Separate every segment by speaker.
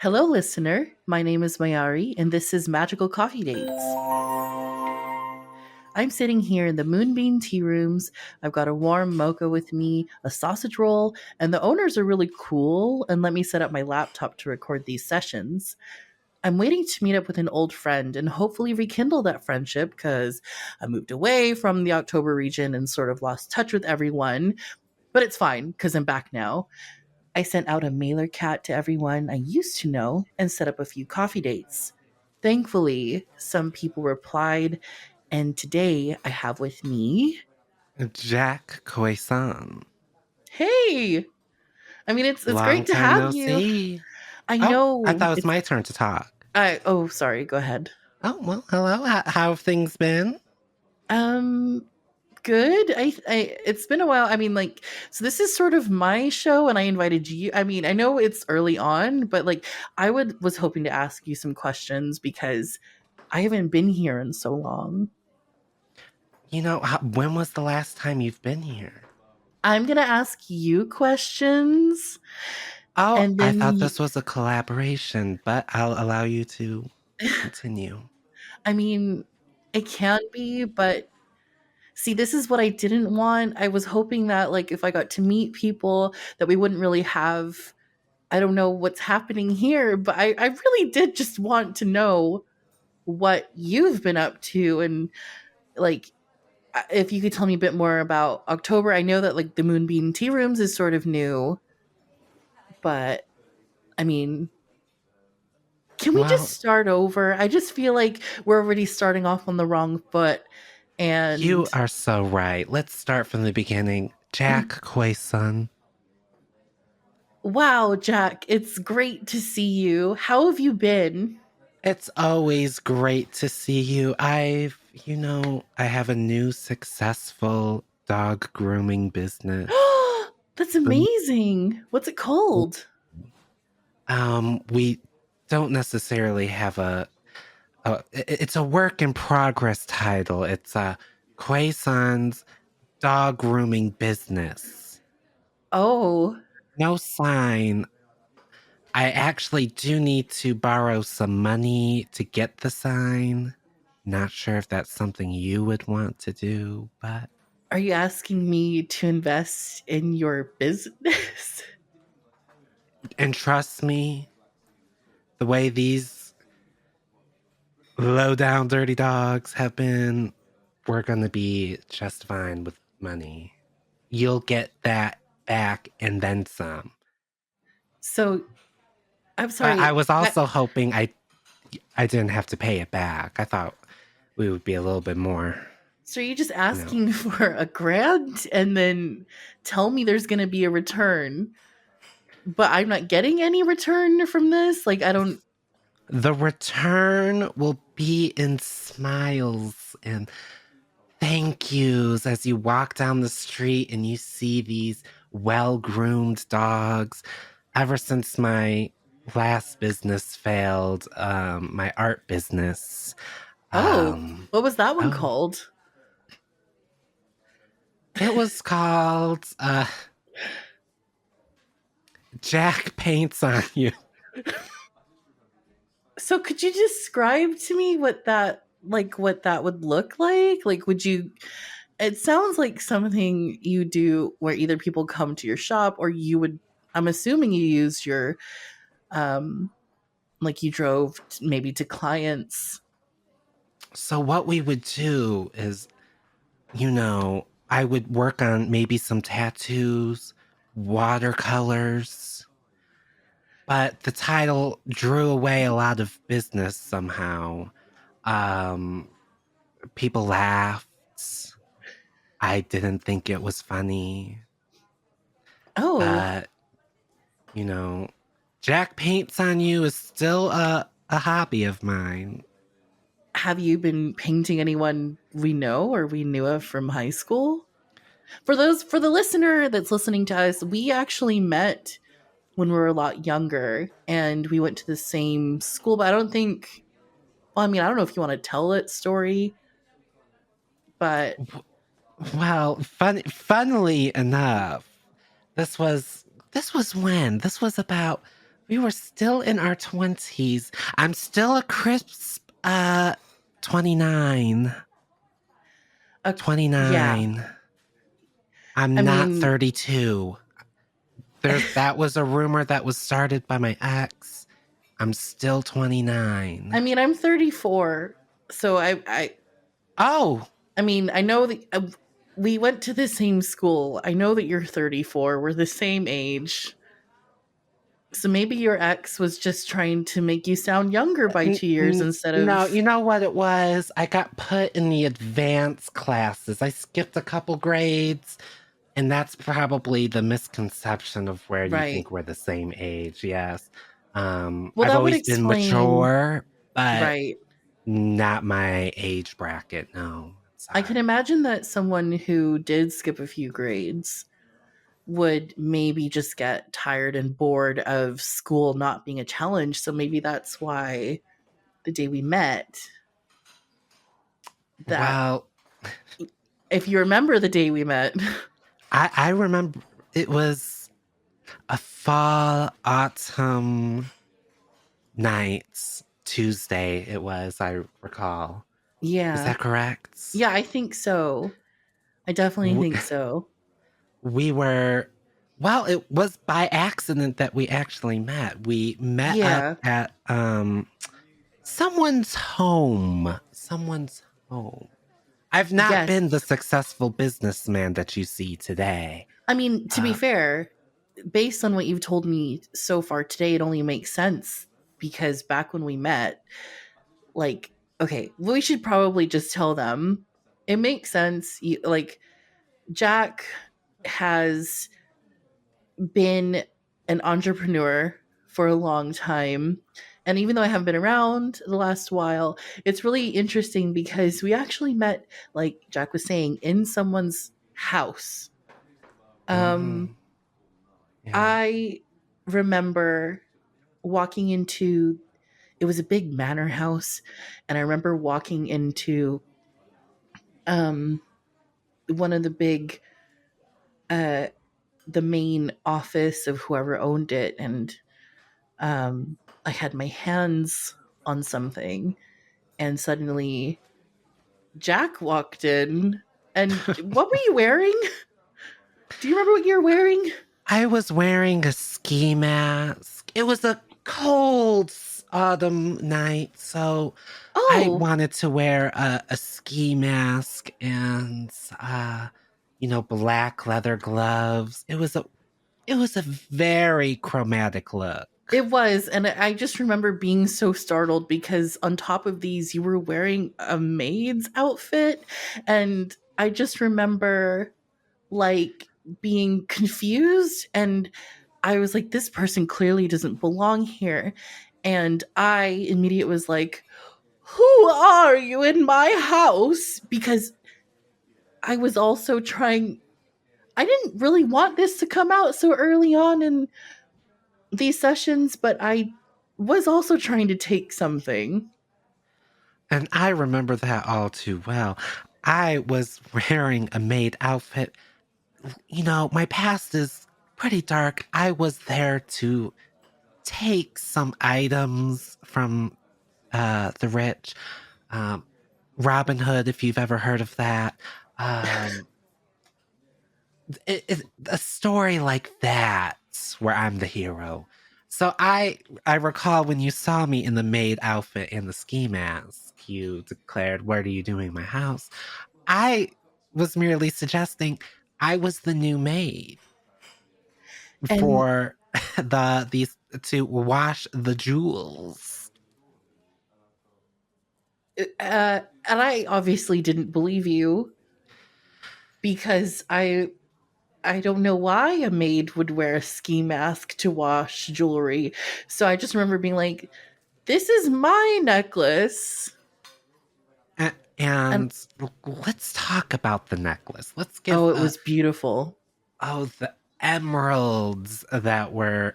Speaker 1: Hello, listener. My name is Mayari, and this is Magical Coffee Dates. I'm sitting here in the Moonbeam tea rooms. I've got a warm mocha with me, a sausage roll, and the owners are really cool and let me set up my laptop to record these sessions. I'm waiting to meet up with an old friend and hopefully rekindle that friendship because I moved away from the October region and sort of lost touch with everyone. But it's fine because I'm back now. I sent out a mailer cat to everyone I used to know and set up a few coffee dates. Thankfully, some people replied, and today I have with me.
Speaker 2: Jack Quason.
Speaker 1: Hey! I mean, it's
Speaker 2: Long
Speaker 1: great to
Speaker 2: time
Speaker 1: have
Speaker 2: no
Speaker 1: you.
Speaker 2: see.
Speaker 1: I
Speaker 2: Oh, I thought
Speaker 1: know
Speaker 2: it was
Speaker 1: it's.
Speaker 2: my turn to talk.
Speaker 1: Sorry. Go ahead.
Speaker 2: Oh, well, hello. How have things been?
Speaker 1: Um, Good. It's been a while. I mean, so this is sort of my show, and I invited you. I mean, I know it's early on, but was hoping to ask you some questions because I haven't been here in so long.
Speaker 2: When was the last time you've been here?
Speaker 1: I'm gonna ask you questions,
Speaker 2: Oh,
Speaker 1: and
Speaker 2: I
Speaker 1: then
Speaker 2: thought this was a collaboration, but I'll allow you to continue.
Speaker 1: I mean, it can be, but see, this is what I didn't want. I was hoping that if I got to meet people that we wouldn't really have I don't know what's happening here, but I really did just want to know what you've been up to and like if you could tell me a bit more about October. I know that the Moonbeam Tea Rooms is sort of new, but I mean, can we just
Speaker 2: Well,
Speaker 1: start over? I just feel like we're already starting off on the wrong foot.
Speaker 2: you
Speaker 1: And
Speaker 2: are so right. Let's start from the beginning. Jack Quason.
Speaker 1: wow, Jack, it's great to see you. How have you been?
Speaker 2: It's always great to see you. I have a new successful dog grooming business.
Speaker 1: That's amazing. What's it called?
Speaker 2: We don't necessarily have it's a work in progress title. It's Quason's dog grooming business.
Speaker 1: Oh,
Speaker 2: No sign. I actually do need to borrow some money to get the sign. Not sure if that's something you would want to do, but
Speaker 1: are you asking me to invest in your business?
Speaker 2: and trust me, the way these low down dirty dogs have been, we're gonna be just fine with money. You'll get that back and then some.
Speaker 1: So, I'm
Speaker 2: But I
Speaker 1: sorry.
Speaker 2: was also hoping I didn't have to pay it back. I thought we would be a little bit more,
Speaker 1: So are you just
Speaker 2: you know.
Speaker 1: asking for a grant and then tell me there's going to be a return, but I'm not getting any return from this? Like, I don't.
Speaker 2: The return will be in smiles and thank yous as you walk down the street and you see these well-groomed dogs. Ever since my last business failed, my art business,
Speaker 1: Oh,
Speaker 2: um,
Speaker 1: what was that one
Speaker 2: oh,
Speaker 1: called?
Speaker 2: it was called Jack Paints on You.
Speaker 1: So could you describe to me what that would look like? Like, would you? It sounds like something you do where either people come to your shop or you would. I'm assuming you use your um like you drove maybe to clients.
Speaker 2: So what we would do is, I would work on maybe some tattoos, watercolors, but the title drew away a lot of business somehow. Um, People laughed. I didn't think it was funny,
Speaker 1: Oh,
Speaker 2: but you know, Jack Paints on You is still a hobby of mine.
Speaker 1: have you been painting anyone we know or we knew of from high school? For the listener that's listening to us, we actually met when we were a lot younger and we went to the same school, but I don't think well, I mean, I don't know if you want to tell that story, but
Speaker 2: Well, funnily enough, this was when? This was about We were still in our 20s. I'm still a crisp 29.
Speaker 1: Uh, yeah.
Speaker 2: 29. I'm
Speaker 1: I
Speaker 2: not
Speaker 1: mean,
Speaker 2: 32. That was a rumor that was started by my ex. I'm still 29.
Speaker 1: I'm 34, so
Speaker 2: Oh,
Speaker 1: I mean, I know that we went to the same school. I know that you're 34. We're the same age. So maybe your ex was just trying to make you sound younger by 2 years instead
Speaker 2: no,
Speaker 1: of
Speaker 2: you know what it was? I got put in the advanced classes. I skipped a couple grades, and that's probably the misconception of where you
Speaker 1: right.
Speaker 2: think we're the same age. Yes.
Speaker 1: Well,
Speaker 2: I've
Speaker 1: that would
Speaker 2: always been
Speaker 1: explain,
Speaker 2: mature, but
Speaker 1: right.
Speaker 2: not my age bracket. No,
Speaker 1: I can
Speaker 2: sorry.
Speaker 1: imagine that someone who did skip a few grades would maybe just get tired and bored of school not being a challenge. So maybe that's why the day we met, that
Speaker 2: Well,
Speaker 1: if you remember the day we met,
Speaker 2: I remember it was a fall autumn night, Tuesday. It was, I recall. Is
Speaker 1: yeah.
Speaker 2: that correct?
Speaker 1: Yeah, I think so. I definitely
Speaker 2: W-
Speaker 1: think so.
Speaker 2: we were, well, it was by accident that we actually met. We met up
Speaker 1: Yeah.
Speaker 2: at someone's home. Someone's home. I've not
Speaker 1: Yes.
Speaker 2: been the successful businessman that you see today.
Speaker 1: To be
Speaker 2: Uh,
Speaker 1: fair, based on what you've told me so far today, it only makes sense because back when we met, like, okay, we should probably just tell them it makes sense. Like, Jack has been an entrepreneur for a long time. And even though I haven't been around the last while, it's really interesting because we actually met, like Jack was saying, in someone's house. Um,
Speaker 2: mhm, yeah.
Speaker 1: I remember walking into, it was a big manor house, and I remember walking into um one of the big uh the main office of whoever owned it, and I had my hands on something, and suddenly Jack walked in. And what were you wearing? Do you remember what you were wearing?
Speaker 2: I was wearing a ski mask. It was a cold autumn night, so I
Speaker 1: Oh,
Speaker 2: wanted to wear a ski mask and black leather gloves. It was a very chromatic look.
Speaker 1: it was. And I just remember being so startled because on top of these, you were wearing a maid's outfit. And I just remember like being confused, and I was like, this person clearly doesn't belong here. And I immediately was like, who are you in my house? Because I was also trying, I didn't really want this to come out so early on in these sessions, but I was also trying to take something.
Speaker 2: And I remember that all too well. I was wearing a maid outfit. My past is pretty dark. I was there to take some items from the rich. Um, Robin Hood, if you've ever heard of that. Um, a story like that where I'm the hero. So I recall when you saw me in the maid outfit and the ski mask, you declared, "What are you doing in my house?" I was merely suggesting I was the new maid
Speaker 1: And
Speaker 2: for these to wash the jewels.
Speaker 1: and I obviously didn't believe you because I don't know why a maid would wear a ski mask to wash jewelry. So I just remember being like, this is my necklace. And
Speaker 2: And let's talk about the necklace. Let's
Speaker 1: oh,
Speaker 2: give
Speaker 1: it was beautiful.
Speaker 2: the emeralds the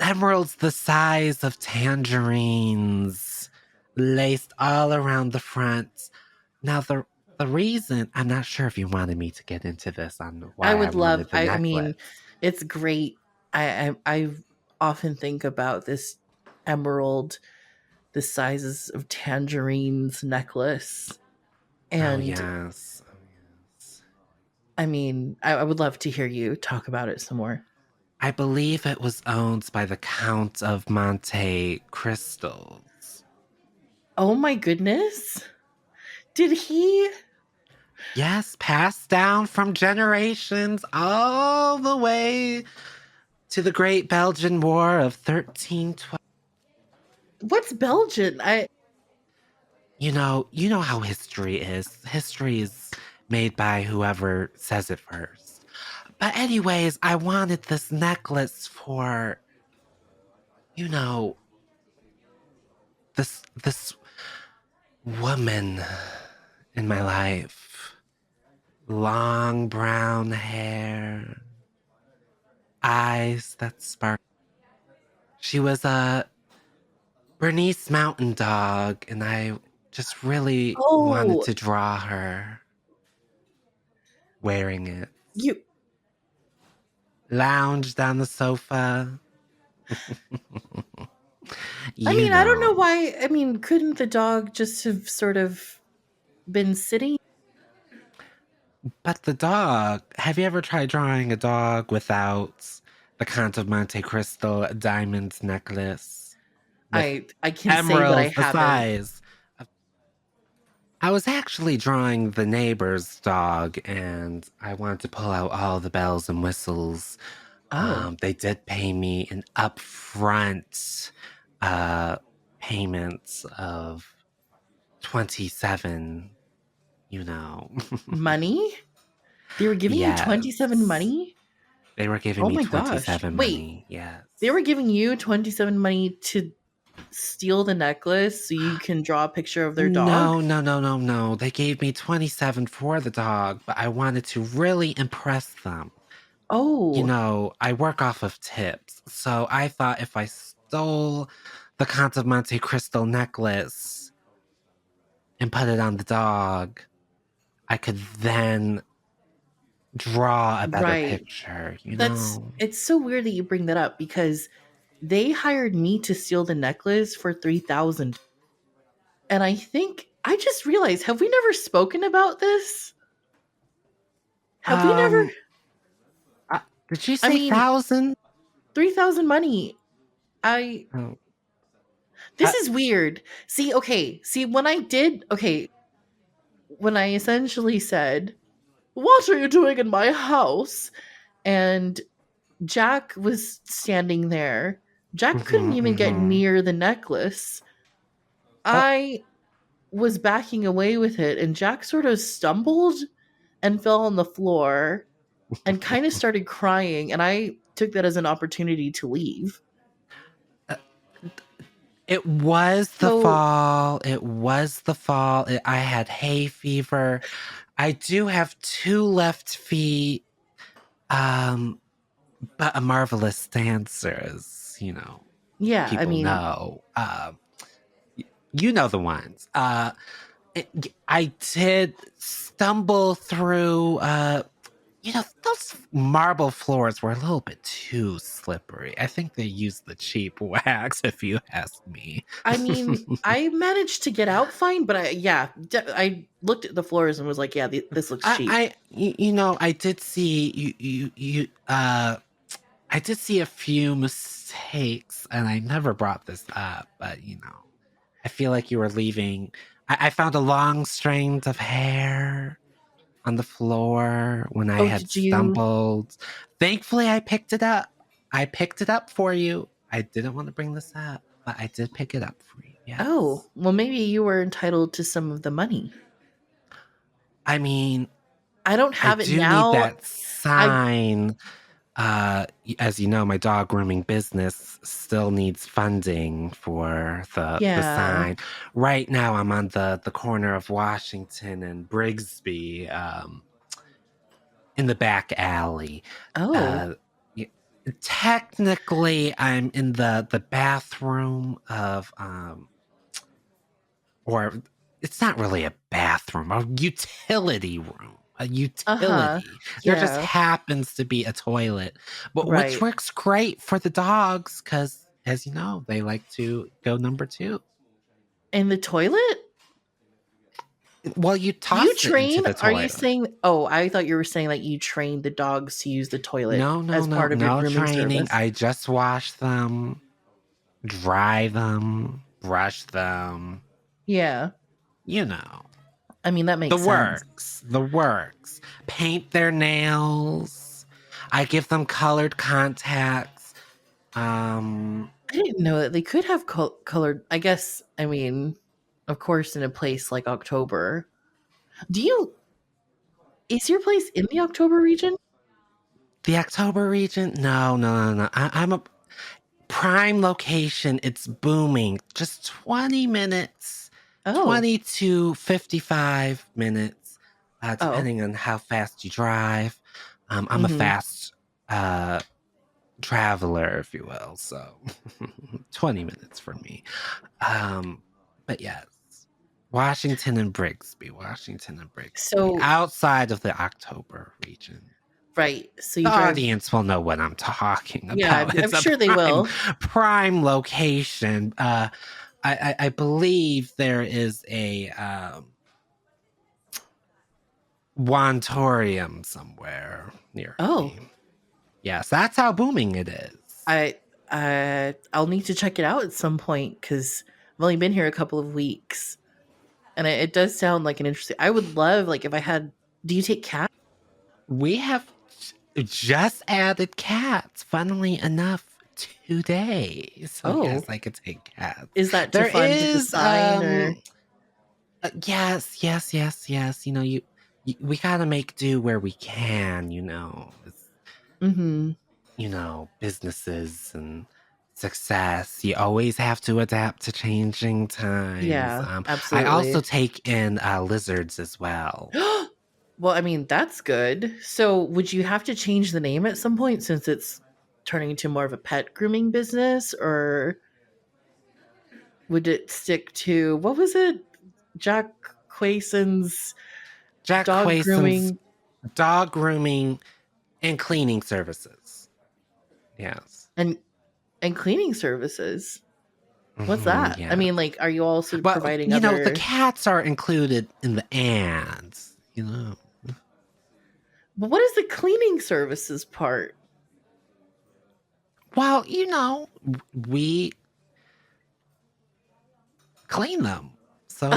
Speaker 2: emeralds the size of tangerines, laced all around the front. Now the reason, I'm not sure if you wanted me to get into this on
Speaker 1: I
Speaker 2: why I
Speaker 1: would love,
Speaker 2: wanted the
Speaker 1: I mean,
Speaker 2: necklace.
Speaker 1: it's great. I often think about this emerald the sizes of tangerines necklace.
Speaker 2: Oh,
Speaker 1: And
Speaker 2: yes. Oh, yes.
Speaker 1: I mean, I would love to hear you talk about it some more.
Speaker 2: I believe it was owned by the Count of Monte Crystals.
Speaker 1: Oh my goodness. Did he?
Speaker 2: Yes, passed down from generations all the way to the Great Belgian War of 1312.
Speaker 1: What's Belgian?
Speaker 2: You know how history is. History is made by whoever says it first. But anyways, I wanted this necklace for, you know, this woman in my life. Long brown hair, eyes that sparkle. She was a Bernese Mountain Dog, and I just really wanted
Speaker 1: Oh,
Speaker 2: to draw her wearing it.
Speaker 1: you
Speaker 2: Lounge down the sofa.
Speaker 1: I
Speaker 2: You
Speaker 1: mean, I don't know
Speaker 2: know.
Speaker 1: why. I mean, couldn't the dog just have sort of been sitting?
Speaker 2: But the dog, have you ever tried drawing a dog without the Count of Monte Crystal diamond necklace with
Speaker 1: I can say that I
Speaker 2: emeralds the
Speaker 1: haven't.
Speaker 2: size of I was actually drawing the neighbor's dog, and I wanted to pull out all the bells and whistles.
Speaker 1: Oh,
Speaker 2: They did pay me an upfront uh, payment of 27, you know.
Speaker 1: money? They were giving you 27
Speaker 2: Yes.
Speaker 1: money?
Speaker 2: They were giving
Speaker 1: Oh
Speaker 2: me
Speaker 1: my gosh.
Speaker 2: 27
Speaker 1: Wait,
Speaker 2: money. Yes.
Speaker 1: they were giving you 27 money to steal the necklace so you can draw a picture of their dog?
Speaker 2: No, no, no, no, no. They gave me 27 for the dog, but I wanted to really impress them.
Speaker 1: Oh,
Speaker 2: I work off of tips. So I thought if I stole the Count of Monte Crystal necklace and put it on the dog, I could then draw a better
Speaker 1: right.
Speaker 2: picture, you
Speaker 1: That's
Speaker 2: know?
Speaker 1: it's so weird that you bring that up because they hired me to steal the necklace for 3,000. And I think I just realized, have we never spoken about this? Have we never?
Speaker 2: Um, uh, did you
Speaker 1: I
Speaker 2: say
Speaker 1: mean,
Speaker 2: 1,000?
Speaker 1: 3,000 money. I
Speaker 2: Oh,
Speaker 1: This is weird. See, okay. See, when I essentially said, "What are you doing in my house?" and Jack was standing there. Jack couldn't
Speaker 2: mm-hmm,
Speaker 1: even get
Speaker 2: mm-hmm.
Speaker 1: near the necklace.
Speaker 2: Uh,
Speaker 1: I was backing away with it, and Jack sort of stumbled and fell on the floor and kind of started crying. And I took that as an opportunity to leave.
Speaker 2: it was the
Speaker 1: So,
Speaker 2: fall. It was the fall. I had hay fever. I do have 2 left feet. Um, but a marvelous dancer, as
Speaker 1: yeah, I
Speaker 2: people
Speaker 1: mean,
Speaker 2: know. You know the ones. I did stumble through. Those marble floors were a little bit too slippery. I think they used the cheap wax, if you ask me.
Speaker 1: I managed to get out fine, but I looked at the floors and was like, yeah, this looks cheap.
Speaker 2: I did see I did see a few mistakes, and I never brought this up, but I feel like you were leaving. I found a long strand of hair on the floor when I
Speaker 1: Oh,
Speaker 2: had
Speaker 1: did you?
Speaker 2: stumbled. Thankfully, I picked it up. I picked it up for you. I didn't want to bring this up, but I did pick it up for you.
Speaker 1: Oh,
Speaker 2: Yes.
Speaker 1: well, maybe you were entitled to some of the money.
Speaker 2: I mean,
Speaker 1: I don't
Speaker 2: I
Speaker 1: have it
Speaker 2: do need
Speaker 1: now.
Speaker 2: that
Speaker 1: I
Speaker 2: sign. As you know, my dog grooming business still needs funding for the
Speaker 1: Yeah.
Speaker 2: sign. Right now, I'm on the corner of Washington and Brigsby, in the back alley.
Speaker 1: Oh,
Speaker 2: Uh, y- Technically, I'm in the bathroom of or it's not really a bathroom, a utility room a
Speaker 1: Uh-huh.
Speaker 2: utility. There just
Speaker 1: Yeah.
Speaker 2: happens to be a toilet, but which
Speaker 1: Right.
Speaker 2: works great for the dogs because, as you know, they like to go number two.
Speaker 1: In the toilet?
Speaker 2: Well, you
Speaker 1: Do you
Speaker 2: toss it into
Speaker 1: train?
Speaker 2: the
Speaker 1: Are you
Speaker 2: toilet.
Speaker 1: saying Oh, I thought you were saying that you train the dogs to use the toilet
Speaker 2: No, no,
Speaker 1: as
Speaker 2: no,
Speaker 1: part of your
Speaker 2: no
Speaker 1: grooming
Speaker 2: training.
Speaker 1: service.
Speaker 2: I just wash them, dry them, brush them.
Speaker 1: Yeah.
Speaker 2: You know,
Speaker 1: I mean, that
Speaker 2: the
Speaker 1: makes sense.
Speaker 2: works, the works. Paint their nails. I give them colored contacts.
Speaker 1: I didn't know that they could have colored. I guess, I mean, of course, in a place like October. Do you, is your place in the October region?
Speaker 2: the October region. No, no, no, no. I'm a prime location. It's booming. Just 20 minutes,
Speaker 1: Oh.
Speaker 2: 20 to 55 minutes,
Speaker 1: Oh.
Speaker 2: depending on how fast you drive. I'm a
Speaker 1: Mm-hmm.
Speaker 2: fast uh, traveler, if you will. So 20 minutes for me. But yes, Washington and Brigsby, Washington and Brigsby,
Speaker 1: So,
Speaker 2: outside of the October region.
Speaker 1: right. So
Speaker 2: The
Speaker 1: you drive,
Speaker 2: audience will know what I'm talking
Speaker 1: yeah,
Speaker 2: about.
Speaker 1: I'm
Speaker 2: It's a
Speaker 1: sure they
Speaker 2: prime
Speaker 1: will.
Speaker 2: prime location. I believe there is a wantorium somewhere near
Speaker 1: Oh,
Speaker 2: me. Yes, that's how booming it is.
Speaker 1: I, I'll need to check it out at some point because I've only been here a couple of weeks. And it does sound like an interesting, I would love, like, if I had, do you take cats?
Speaker 2: We have just added cats, funnily enough, today. So yes,
Speaker 1: Oh,
Speaker 2: I could take cats.
Speaker 1: is that to
Speaker 2: There
Speaker 1: fund the
Speaker 2: is
Speaker 1: sign or?
Speaker 2: yes, yes, yes, yes. You know, we gotta make do where we can. It's,
Speaker 1: Mm-hmm.
Speaker 2: businesses and success. You always have to adapt to changing times.
Speaker 1: Yeah,
Speaker 2: I also
Speaker 1: absolutely.
Speaker 2: take in lizards as well.
Speaker 1: Well, I mean, that's good. So, would you have to change the name at some point since it's turning into more of a pet grooming business, or would it stick to what was it? Jack Quason's
Speaker 2: Jack
Speaker 1: dog
Speaker 2: Quason's
Speaker 1: grooming
Speaker 2: dog grooming and cleaning services. Yes.
Speaker 1: and cleaning services. What's
Speaker 2: Hmm,
Speaker 1: that? I
Speaker 2: yeah.
Speaker 1: mean, like, are you also
Speaker 2: But,
Speaker 1: providing
Speaker 2: the
Speaker 1: other?
Speaker 2: cats are included in the ads.
Speaker 1: But what is the cleaning services part?
Speaker 2: Well, we clean them. So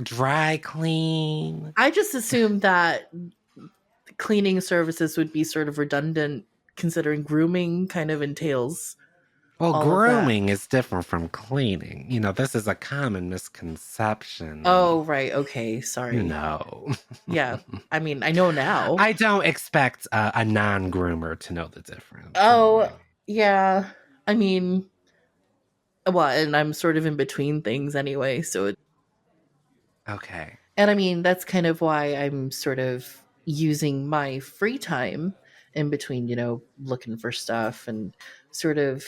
Speaker 2: dry clean.
Speaker 1: I just assumed that cleaning services would be sort of redundant, considering grooming kind of entails
Speaker 2: Well,
Speaker 1: all of that.
Speaker 2: grooming is different from cleaning. This is a common misconception.
Speaker 1: Oh, right. Okay.
Speaker 2: You
Speaker 1: Sorry.
Speaker 2: know.
Speaker 1: Yeah. I mean, I know now.
Speaker 2: I don't expect a non groomer to know the difference.
Speaker 1: Oh, yeah. I mean, well, and I'm sort of in between things anyway.
Speaker 2: Okay.
Speaker 1: And I mean, that's kind of why I'm sort of using my free time in between, looking for stuff and sort of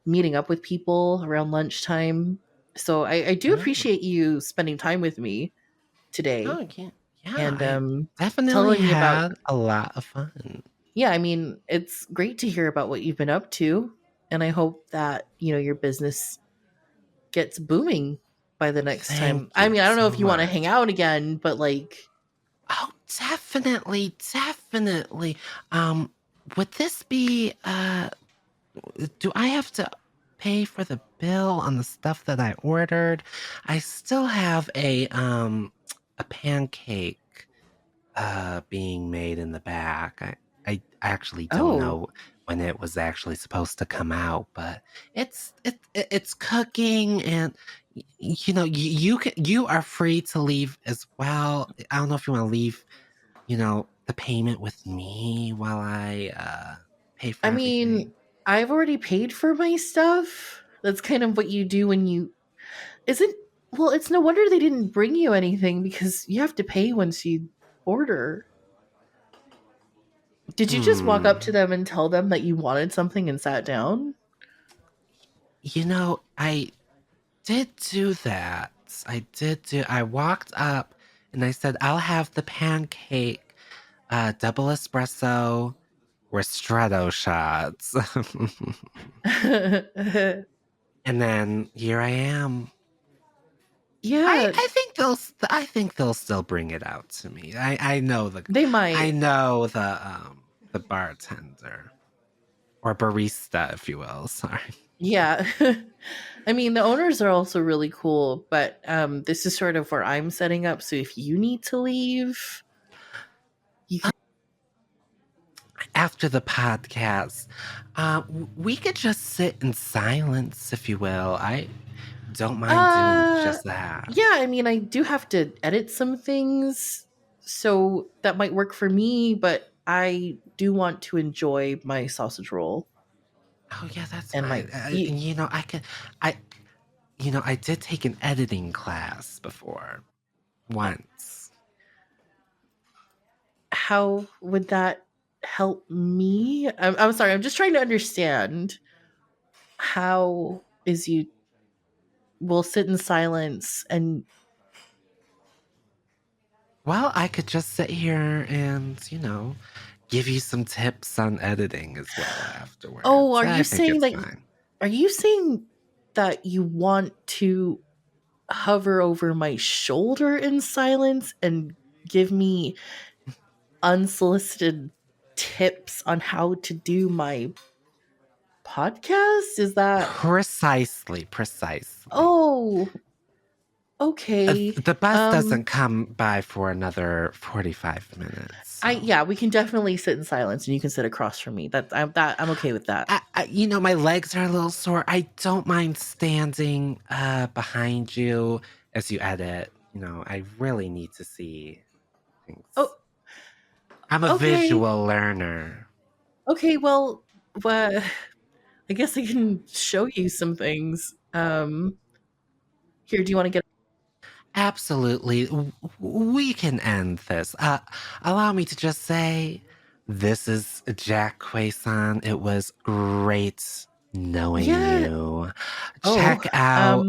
Speaker 1: meeting up with people around lunchtime. So I do
Speaker 2: Oh.
Speaker 1: appreciate you spending time with me today
Speaker 2: Oh, yeah. Yeah,
Speaker 1: and
Speaker 2: I definitely
Speaker 1: telling me about,
Speaker 2: had a lot of fun.
Speaker 1: yeah, I mean, it's great to hear about what you've been up to. And I hope that, your business gets booming by the next time.
Speaker 2: Thank
Speaker 1: I
Speaker 2: you
Speaker 1: mean, I don't know
Speaker 2: so
Speaker 1: if you want to hang
Speaker 2: much.
Speaker 1: out again, but like,
Speaker 2: Oh, definitely, definitely. Would this be do I have to pay for the bill on the stuff that I ordered? I still have a pancake being made in the back. I actually don't
Speaker 1: oh,
Speaker 2: know when it was actually supposed to come out, but it's cooking, and you are free to leave as well. I don't know if you want to leave, the payment with me while I pay for
Speaker 1: I mean,
Speaker 2: everything.
Speaker 1: I've already paid for my stuff. That's kind of what you do when you isn't well, it's no wonder they didn't bring you anything because you have to pay once you order. Did you just walk up to
Speaker 2: Hmm.
Speaker 1: them and tell them that you wanted something and sat down?
Speaker 2: I did do that. I walked up And I said, I'll have the pancake, double espresso, ristretto shots. And then here I am.
Speaker 1: Yeah,
Speaker 2: I think they'll still bring it out to me. I know
Speaker 1: they might.
Speaker 2: the bartender or barista, if you will. Sorry.
Speaker 1: Yeah. I mean, the owners are also really cool, but this is sort of where I'm setting up. So if you need to leave, you can.
Speaker 2: After the podcast, we could just sit in silence, if you will. I don't mind doing
Speaker 1: Uh,
Speaker 2: just that.
Speaker 1: yeah. I mean, I do have to edit some things, so that might work for me. But I do want to enjoy my sausage roll
Speaker 2: Oh yeah, that's
Speaker 1: and
Speaker 2: fine.
Speaker 1: my.
Speaker 2: And I, I did take an editing class before once.
Speaker 1: How would that help me? I'm sorry. I'm just trying to understand how is you will sit in silence and
Speaker 2: Well, I could just sit here and, give you some tips on editing as well
Speaker 1: oh,
Speaker 2: afterwards. I think it's fine.
Speaker 1: are you saying that you want to hover over my shoulder in silence and give me unsolicited tips on how to do my podcast? Is that
Speaker 2: Precisely, precisely.
Speaker 1: oh, okay.
Speaker 2: The bus doesn't come by for another 45 minutes,
Speaker 1: I
Speaker 2: so.
Speaker 1: yeah, we can definitely sit in silence and you can sit across from me. I'm okay with that.
Speaker 2: My legs are a little sore. I don't mind standing behind you as you edit. I really need to see things.
Speaker 1: Oh,
Speaker 2: I'm a
Speaker 1: okay.
Speaker 2: visual learner.
Speaker 1: Okay, well, I guess I can show you some things. Here, do you want to get?
Speaker 2: Absolutely. We can end this. Allow me to just say, this is Jack Quason. It was great knowing
Speaker 1: Yeah.
Speaker 2: you.
Speaker 1: Oh,
Speaker 2: Check out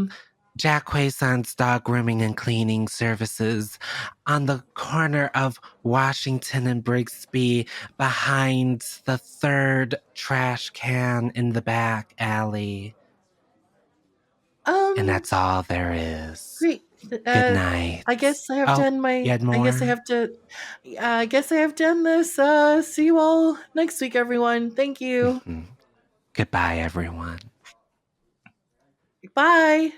Speaker 2: Jack Quason's dog grooming and cleaning services on the corner of Washington and Brigsby behind the third trash can in the back alley. And
Speaker 1: um,
Speaker 2: that's all there is.
Speaker 1: great.
Speaker 2: Good
Speaker 1: Uh,
Speaker 2: night.
Speaker 1: I guess I have
Speaker 2: Oh,
Speaker 1: done
Speaker 2: you
Speaker 1: my.
Speaker 2: had
Speaker 1: I guess I
Speaker 2: more?
Speaker 1: have to. I guess I have done this. See you all next week, everyone. Thank you.
Speaker 2: Mhm. Goodbye, everyone.
Speaker 1: Bye.